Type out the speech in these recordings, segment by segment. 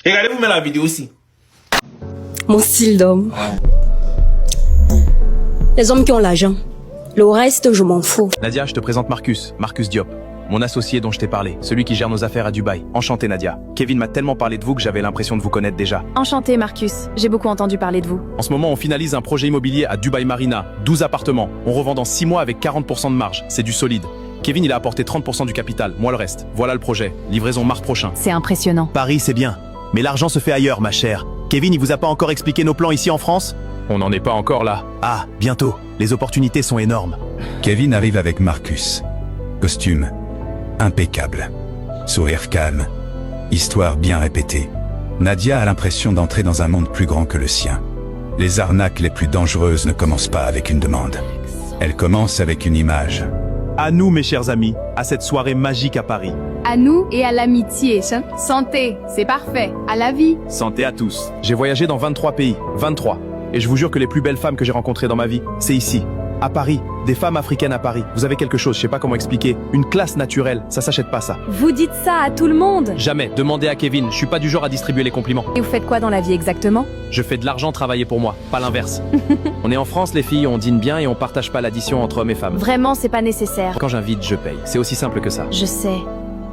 Regardez-vous même la vidéo aussi. Mon style d'homme. Les hommes qui ont l'argent. Le reste, je m'en fous. Nadia, je te présente Marcus Diop. Mon associé dont je t'ai parlé, celui qui gère nos affaires à Dubaï. Enchanté Nadia. Kevin m'a tellement parlé de vous que j'avais l'impression de vous connaître déjà. Enchanté Marcus, j'ai beaucoup entendu parler de vous. En ce moment, on finalise un projet immobilier à Dubaï Marina, 12 appartements. On revend dans 6 mois avec 40% de marge, c'est du solide. Kevin, il a apporté 30% du capital, moi le reste. Voilà le projet, livraison mars prochain. C'est impressionnant. Paris, c'est bien, mais l'argent se fait ailleurs, ma chère. Kevin, il vous a pas encore expliqué nos plans ici en France? On n'en est pas encore là. Ah, bientôt, les opportunités sont énormes. Kevin arrive avec Marcus. Costume impeccable. Sourire calme. Histoire bien répétée. Nadia a l'impression d'entrer dans un monde plus grand que le sien. Les arnaques les plus dangereuses ne commencent pas avec une demande. Elles commencent avec une image. À nous, mes chers amis, à cette soirée magique à Paris. À nous et à l'amitié. Santé, c'est parfait. À la vie. Santé à tous. J'ai voyagé dans 23 pays, 23. Et je vous jure que les plus belles femmes que j'ai rencontrées dans ma vie, c'est ici. À Paris, des femmes africaines à Paris. Vous avez quelque chose, je sais pas comment expliquer. Une classe naturelle, ça s'achète pas ça. Vous dites ça à tout le monde. Jamais, demandez à Kevin, je suis pas du genre à distribuer les compliments. Et vous faites quoi dans la vie exactement? Je fais de l'argent travailler pour moi, pas l'inverse. On est en France les filles, on dîne bien et on partage pas l'addition entre hommes et femmes. Vraiment, c'est pas nécessaire. Quand j'invite, je paye. C'est aussi simple que ça. Je sais.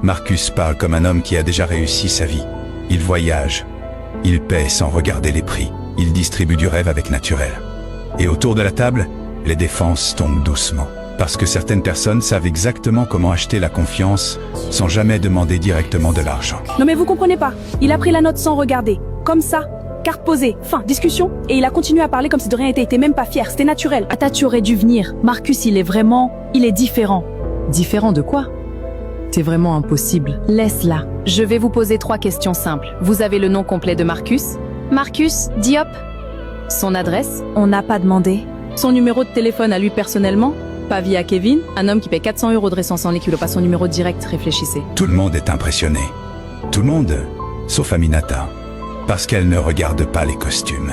Marcus parle comme un homme qui a déjà réussi sa vie. Il voyage. Il paie sans regarder les prix. Il distribue du rêve avec naturel. Et autour de la table, les défenses tombent doucement. Parce que certaines personnes savent exactement comment acheter la confiance sans jamais demander directement de l'argent. Non mais vous comprenez pas. Il a pris la note sans regarder. Comme ça. Carte posée. Fin. Discussion. Et il a continué à parler comme si de rien n'était. Il était même pas fier. C'était naturel. Ata, tu aurais dû venir. Marcus, il est différent. Différent de quoi? C'est vraiment impossible. Laisse-la. Je vais vous poser 3 questions simples. Vous avez le nom complet de Marcus? Marcus Diop? Son adresse? On n'a pas demandé. Son numéro de téléphone à lui personnellement? Pas via Kevin? Un homme qui paie 400 € de récence en liquide, pas son numéro direct, réfléchissez. Tout le monde est impressionné. Tout le monde, sauf Aminata. Parce qu'elle ne regarde pas les costumes.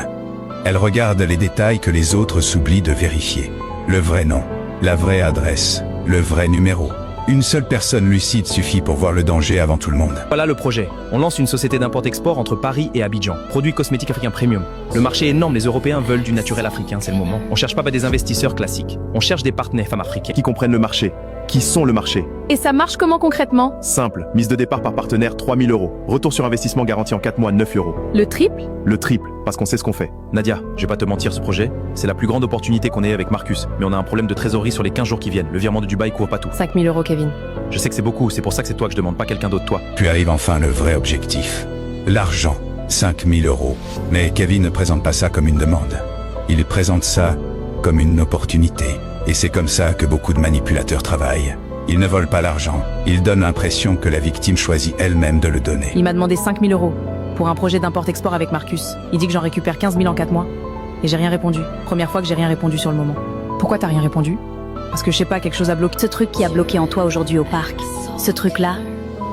Elle regarde les détails que les autres s'oublient de vérifier. Le vrai nom, la vraie adresse, le vrai numéro. Une seule personne lucide suffit pour voir le danger avant tout le monde. Voilà le projet. On lance une société d'import-export entre Paris et Abidjan. Produits cosmétiques africains premium. Le marché est énorme, les Européens veulent du naturel africain, c'est le moment. On cherche pas des investisseurs classiques. On cherche des partenaires femmes africaines Qui comprennent le marché, qui sont le marché. Et ça marche comment concrètement? Simple, mise de départ par partenaire 3 000 €. Retour sur investissement garanti en 4 mois 9 €. Le triple? Le triple, parce qu'on sait ce qu'on fait. Nadia, je vais pas te mentir, ce projet, c'est la plus grande opportunité qu'on ait avec Marcus. Mais on a un problème de trésorerie sur les 15 jours qui viennent. Le virement de Dubaï couvre pas tout. 5 000 € Kevin. Je sais que c'est beaucoup, c'est pour ça que c'est toi que je demande, pas quelqu'un d'autre, toi. Puis arrive enfin le vrai objectif. L'argent, 5 000 €. Mais Kevin ne présente pas ça comme une demande. Il présente ça comme une opportunité. Et c'est comme ça que beaucoup de manipulateurs travaillent. Ils ne volent pas l'argent. Ils donnent l'impression que la victime choisit elle-même de le donner. Il m'a demandé 5 000 € pour un projet d'import-export avec Marcus. Il dit que j'en récupère 15 000 en 4 mois. Et j'ai rien répondu. Première fois que j'ai rien répondu sur le moment. Pourquoi t'as rien répondu? Parce que je sais pas, quelque chose a bloqué. Ce truc qui a bloqué en toi aujourd'hui au parc, ce truc-là,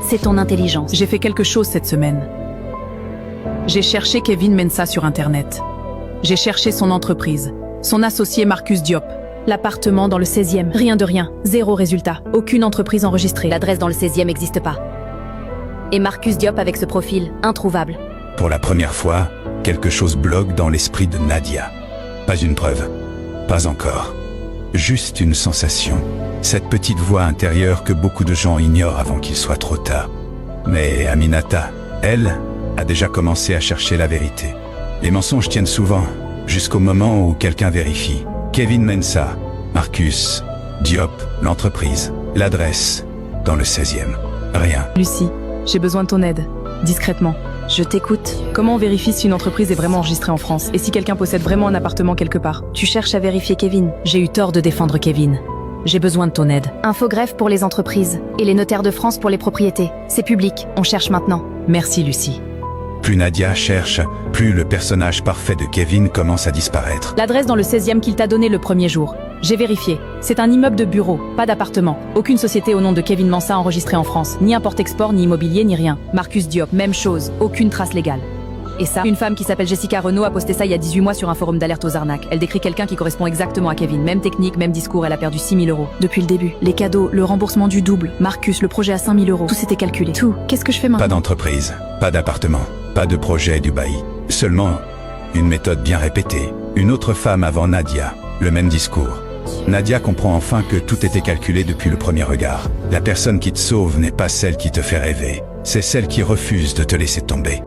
c'est ton intelligence. J'ai fait quelque chose cette semaine. J'ai cherché Kevin Mensah sur Internet. J'ai cherché son entreprise, son associé Marcus Diop. L'appartement dans le 16e, rien de rien, 0 résultat, aucune entreprise enregistrée. L'adresse dans le 16e n'existe pas. Et Marcus Diop avec ce profil, introuvable. Pour la première fois, quelque chose bloque dans l'esprit de Nadia. Pas une preuve. Pas encore. Juste une sensation. Cette petite voix intérieure que beaucoup de gens ignorent avant qu'il soit trop tard. Mais Aminata, elle, a déjà commencé à chercher la vérité. Les mensonges tiennent souvent, jusqu'au moment où quelqu'un vérifie. Kevin Mensah, Marcus Diop, l'entreprise, l'adresse, dans le 16e. Rien. Lucie, j'ai besoin de ton aide. Discrètement. Je t'écoute. Comment on vérifie si une entreprise est vraiment enregistrée en France? Et si quelqu'un possède vraiment un appartement quelque part? Tu cherches à vérifier Kevin. J'ai eu tort de défendre Kevin. J'ai besoin de ton aide. Infogreffe pour les entreprises et les notaires de France pour les propriétés. C'est public, on cherche maintenant. Merci Lucie. Plus Nadia cherche, plus le personnage parfait de Kevin commence à disparaître. L'adresse dans le 16e qu'il t'a donné le premier jour. J'ai vérifié. C'est un immeuble de bureau, pas d'appartement. Aucune société au nom de Kevin Mensah enregistrée en France. Ni import-export, ni immobilier, ni rien. Marcus Diop, même chose. Aucune trace légale. Et ça, une femme qui s'appelle Jessica Renaud a posté ça il y a 18 mois sur un forum d'alerte aux arnaques. Elle décrit quelqu'un qui correspond exactement à Kevin. Même technique, même discours, elle a perdu 6 000 €. Depuis le début, les cadeaux, le remboursement du double, Marcus, le projet à 5 000 €. Tout s'était calculé. Tout. Qu'est-ce que je fais maintenant? Pas d'entreprise, pas d'appartement, Pas de projet du bailli. Seulement, une méthode bien répétée. Une autre femme avant Nadia. Le même discours. Nadia comprend enfin que tout était calculé depuis le premier regard. La personne qui te sauve n'est pas celle qui te fait rêver. C'est celle qui refuse de te laisser tomber.